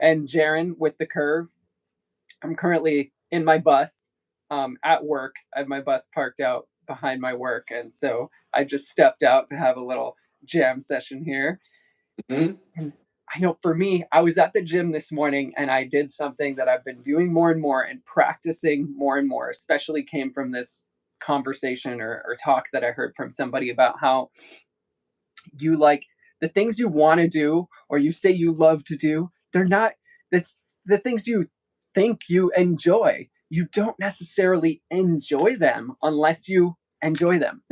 And Jaron with the curve. I'm currently in my bus at work. I have my bus parked out behind my work, and so I just stepped out to have a little jam session here. Mhm. And I know for me, I was at the gym this morning and I did something that I've been doing more and more and practicing more and more, especially came from this conversation or talk that I heard from somebody about how you like the things you want to do or you say you love to do, they're not that's the things you think you enjoy. You don't necessarily enjoy them unless you enjoy them,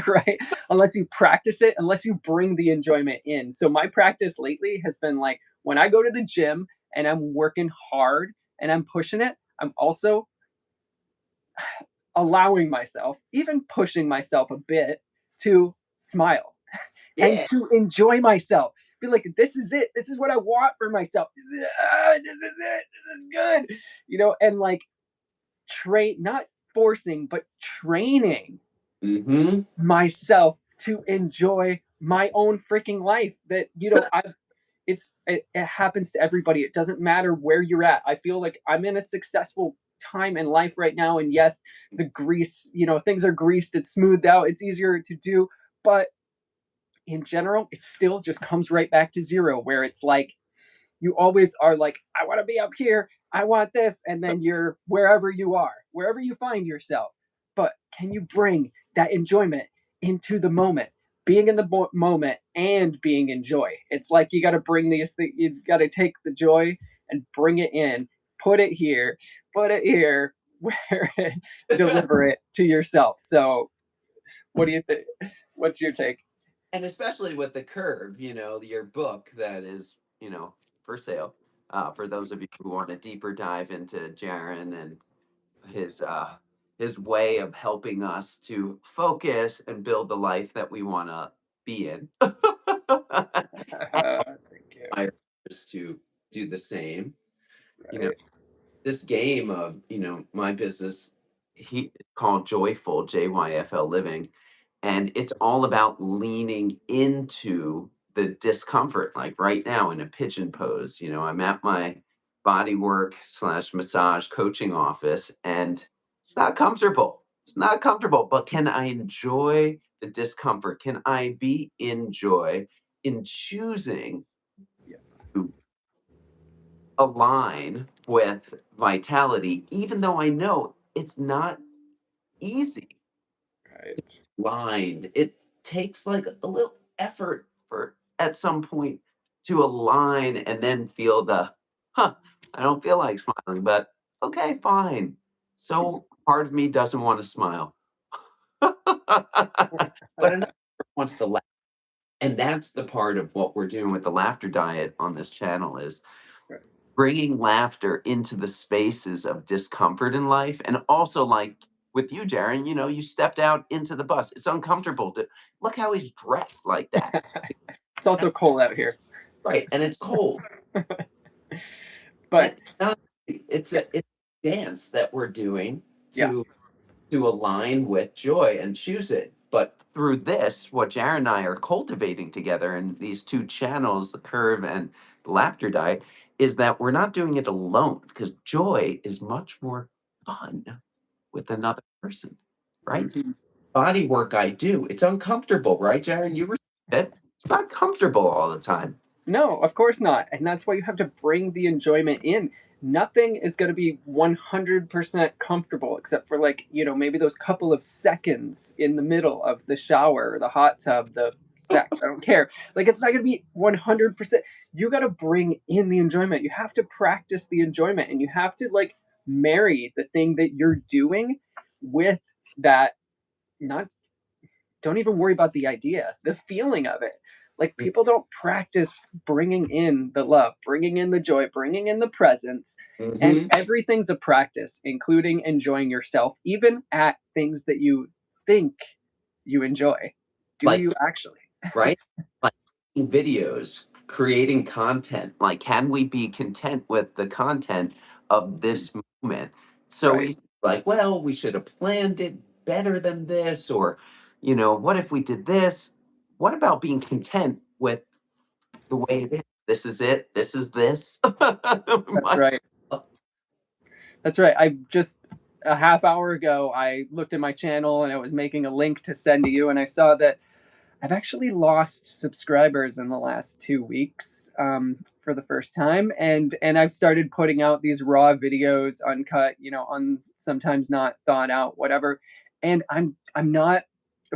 right? Unless you practice it, unless you bring the enjoyment in. So my practice lately has been like when I go to the gym and I'm working hard and I'm pushing it, I'm also allowing myself, even pushing myself a bit to smile and Yeah. to enjoy myself. Be like, this is it. This is what I want for myself. This is it. This is good. And like train, not forcing, but training Mhm. myself to enjoy my own freaking life. That it happens to everybody. It doesn't matter where you're at. I feel like I'm in a successful time in life right now, and yes, the grease, things are greased. It's smoothed out. It's easier to do, but in general, it still just comes right back to zero where it's like you always are like, I want to be up here, I want this, and then you're wherever you are, wherever you find yourself. But can you bring that enjoyment into the moment? Being in the moment and being in joy. It's like you got to bring these things, you got to take the joy and bring it in, put it here, where it, deliver it to yourself. So, what do you think? What's your take? And especially with the curve, your book that is, for sale. For those of you who want a deeper dive into Jaron and his uh his way of helping us to focus and build the life that we want to be in. Thank you. I just to do the same. You know, Right. this game of, my business, he called Joyful, JYFL Living, and it's all about leaning into the discomfort. Like right now in a pigeon pose, I'm at my body work slash massage coaching office, and it's not comfortable. It's not comfortable, but can I enjoy the discomfort? Can I be in joy in choosing Yeah. to align with vitality, even though I know it's not easy? Right. Lined. It takes like a little effort for at some point to align and then feel the, huh, I don't feel like smiling, but okay, fine. So part of me doesn't want to smile. But another part wants to laugh. And that's the part of what we're doing with the laughter diet on this channel is Right. bringing laughter into the spaces of discomfort in life. And also, like with you, Jaron, you stepped out into the bus. It's uncomfortable to look how he's dressed like that. It's also cold out here. Right. And it's cold. But And not, it's yeah, a dance that we're doing yeah. to align with joy and choose it. But through this, what Jaron and I are cultivating together in these two channels, the curve and the laughter diet, is that we're not doing it alone because joy is much more fun with another person, right? Mhm. Body work I do, it's uncomfortable, right, Jaron? You were it. It's not comfortable all the time. No, of course not. And that's why you have to bring the enjoyment in. Nothing is going to be 100% comfortable except for like, maybe those couple of seconds in the middle of the shower, the hot tub, the sex. I don't care. Like, it's not going to be 100%. You got to bring in the enjoyment. You have to practice the enjoyment and you have to like marry the thing that you're doing with that. Not Don't even worry about the idea, the feeling of it. Like people don't practice bringing in the love, bringing in the joy, bringing in the presence. And Mm-hmm. everything's a practice, including enjoying yourself, even at things that you think you enjoy. Do Like, you actually? right? Like videos, creating content. Like, can we be content with the content of this moment? So Right. he's like, well, we should have planned it better than this, or, what if we did this? What about being content with the way it is? This is it. This is this. That's My- right. That's right. I just a half hour ago, I looked at my channel and I was making a link to send to you, and I saw that I've actually lost subscribers in the last 2 weeks for the first time, and I've started putting out these raw videos, uncut, on sometimes not thought out, whatever. And I'm not.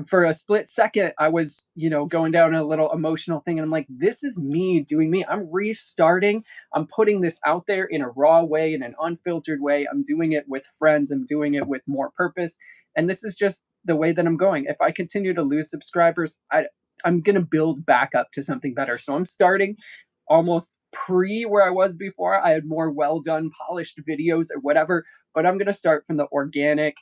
For a split second, I was going down a little emotional thing, and I'm like, this is me doing me. I'm restarting. I'm putting this out there in a raw way, in an unfiltered way. I'm doing it with friends. I'm doing it with more purpose, and this is just the way that I'm going. If I continue to lose subscribers, I'm gonna build back up to something better. So I'm starting almost pre where I was before. I had more well done, polished videos or whatever, but I'm gonna start from the organic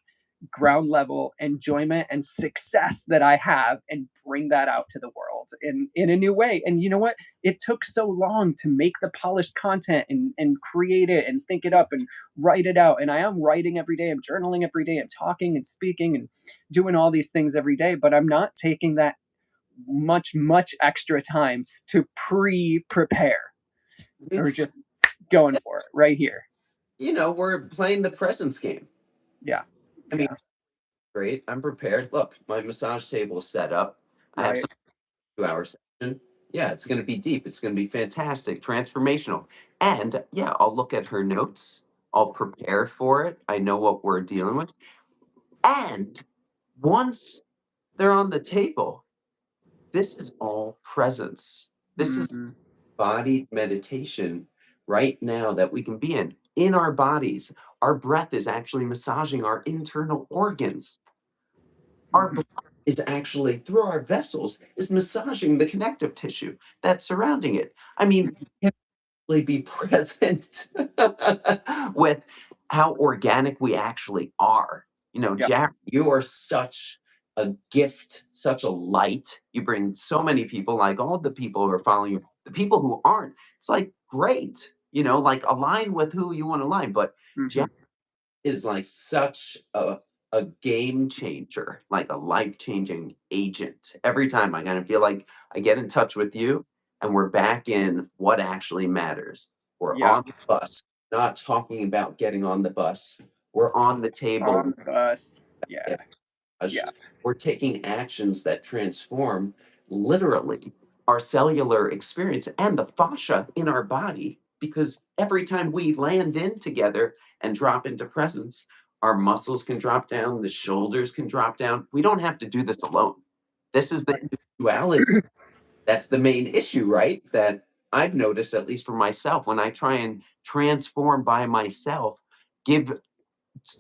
ground level enjoyment and success that I have and bring that out to the world in a new way. And you know what? It took so long to make the polished content and create it and think it up and write it out. And I am writing every day, I'm journaling every day, I'm talking and speaking and doing all these things every day, but I'm not taking that much extra time to prepare or just going for it right here. we're playing the presence game. Yeah. I mean, Yeah. great. I'm prepared. Look, my massage table is set up. I have Right. some 2 hour session. Yeah, it's going to be deep. It's going to be fantastic, transformational. And yeah, I'll look at her notes. I'll prepare for it. I know what we're dealing with. And once they're on the table, this is all presence. This is Hmm. body meditation right now that we can be in our bodies. Our breath is actually massaging our internal organs. Our Hmm. blood is actually through our vessels is massaging the connective tissue that's surrounding it. I mean, can really be present with how organic we actually are. Yeah. Jack, you are such a gift, such a light. You bring so many people, like all the people who are following you, the people who aren't. It's like great, like align with who you want to align. But Hmm. Jack is like such a game changer, like a life-changing agent. Every time I kind of feel like I get in touch with you and we're back in what actually matters. We're Yeah. on the bus, not talking about getting on the bus. We're on the table. On the bus. Yeah. Us. Yeah. We're taking actions that transform literally our cellular experience and the fascia in our body. Because every time we land in together and drop into presence, our muscles can drop down, the shoulders can drop down. We don't have to do this alone. This is the Right. individuality. That's the main issue, right? That I've noticed, at least for myself, when I try and transform by myself, give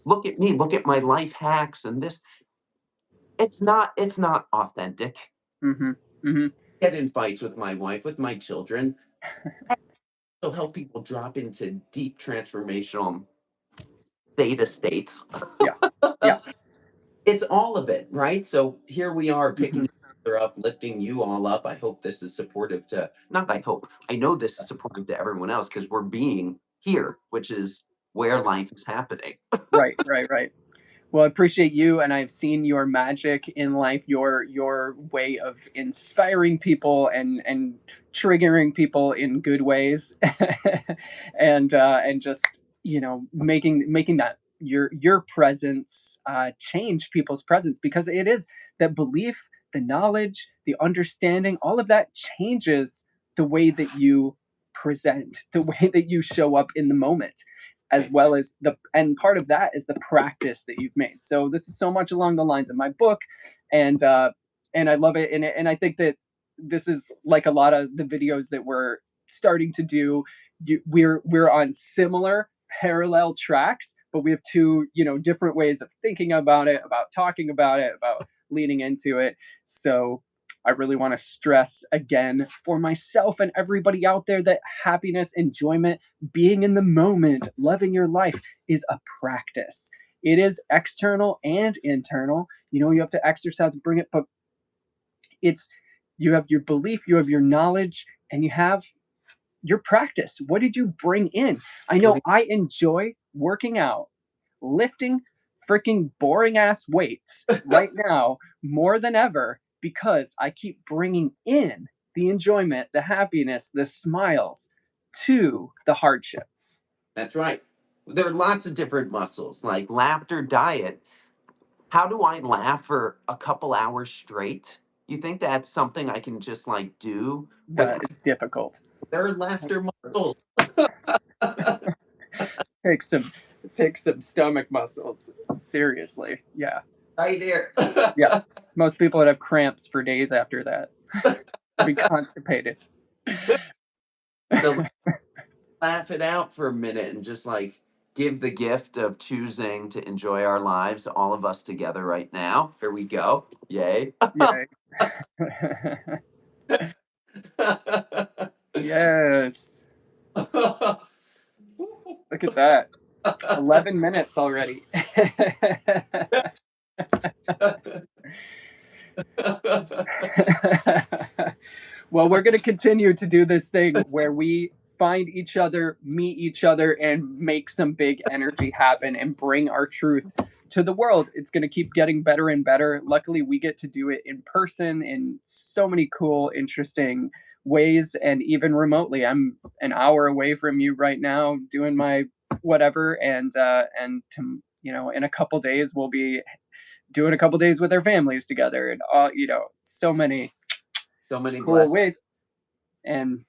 look at me, look at my life hacks and this it's not authentic. Mhm. Mhm. Get in fights with my wife, with my children. It'll help people drop into deep transformational theta states. Yeah. Yeah. It's all of it, right? So here we are picking Mhm. each other up, lifting you all up. I hope this is supportive to not I hope. I know this is supportive to everyone else because we're being here, which is where life is happening. Right, right, right. Well, I appreciate you, and I've seen your magic in life, your way of inspiring people and triggering people in good ways, and just making that your presence change people's presence, because it is that belief, the knowledge, the understanding, all of that changes the way that you present, the way that you show up in the moment, as Right. well as and part of that is the practice that you've made. So this is so much along the lines of my book, and I love it, and I think that this is like a lot of the videos that we're starting to do. We're on similar parallel tracks, but we have two different ways of thinking about it, about talking about it, about leaning into it. So I really want to stress again for myself and everybody out there that happiness, enjoyment, being in the moment, loving your life is a practice. It is external and internal. You have to exercise and bring it, but it's you have your belief, you have your knowledge, and you have your practice. What did you bring in? I know Putting I enjoy working out, lifting freaking boring ass weights right now more than ever because I keep bringing in the enjoyment, the happiness, the smiles to the hardship. That's right. There are lots of different muscles, like laughter diet. How do I laugh for a couple hours straight? You think that's something I can just like do without It's difficult. their laughter muscles? It's, take some take some stomach muscles. Seriously. Yeah. Right there. Yeah. Most people would have cramps for days after that. Be constipated. To laugh it out for a minute and just like give the gift of choosing to enjoy our lives, all of us together right now. Here we go. Yay. Yeah. Yes. Look at that. 11 minutes already. Well, we're going to continue to do this thing where we find each other, meet each other, and make some big energy happen and bring our truth to the world. It's going to keep getting better and better. Luckily, we get to do it in person in so many cool, interesting ways, and even remotely. I'm an hour away from you right now doing my whatever, and to, in a couple days we'll be doing a couple days with our families together, and all, so many So many cool blessings. ways. And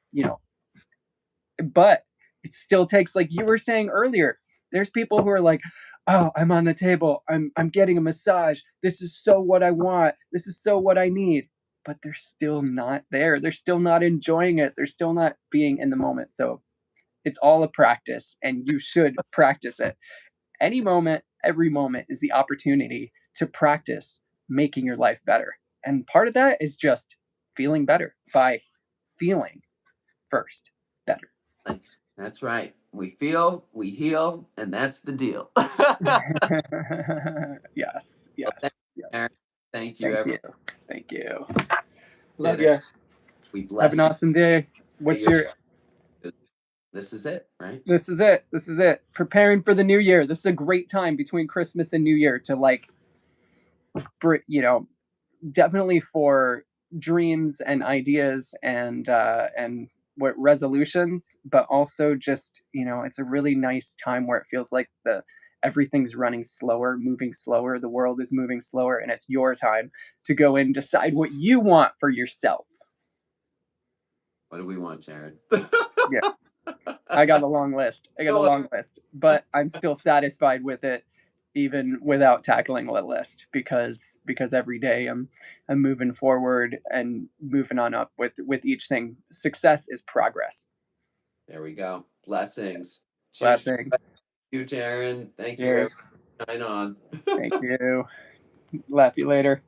but it still takes, like you were saying earlier, there's people who are like, oh, I'm on the table, I'm getting a massage, this is so what I want, this is so what I need, but they're still not there, they're still not enjoying it, they're still not being in the moment. So it's all a practice, and you should practice it. Any moment, every moment is the opportunity to practice making your life better. And part of that is just feeling better by feeling first better. That's right. We feel, we heal, and that's the deal. Yes, Well, thank yes, you, Aaron. yes. Thank you, Thank everyone. you. Thank you. Love Did it. you. We Have an bless you. awesome day. May What's your- your This is it, right? This is it. This is it. Preparing for the new year. This is a great time between Christmas and New Year to like, you know, definitely for dreams and ideas and what resolutions, but also just, it's a really nice time where it feels like the everything's running slower, moving slower, the world is moving slower, and it's your time to go and decide what you want for yourself. What do we want, Jared? Yeah, I got a long list. I got a Go long list, but I'm still satisfied with it, even without tackling the list, because every day I'm moving forward and moving on up with each thing. Success is progress. There we go. Blessings. Cheers to Blessings. you, Jaron. Thank you, everyone. Cheers. Shine on. Thank you. Laugh you later.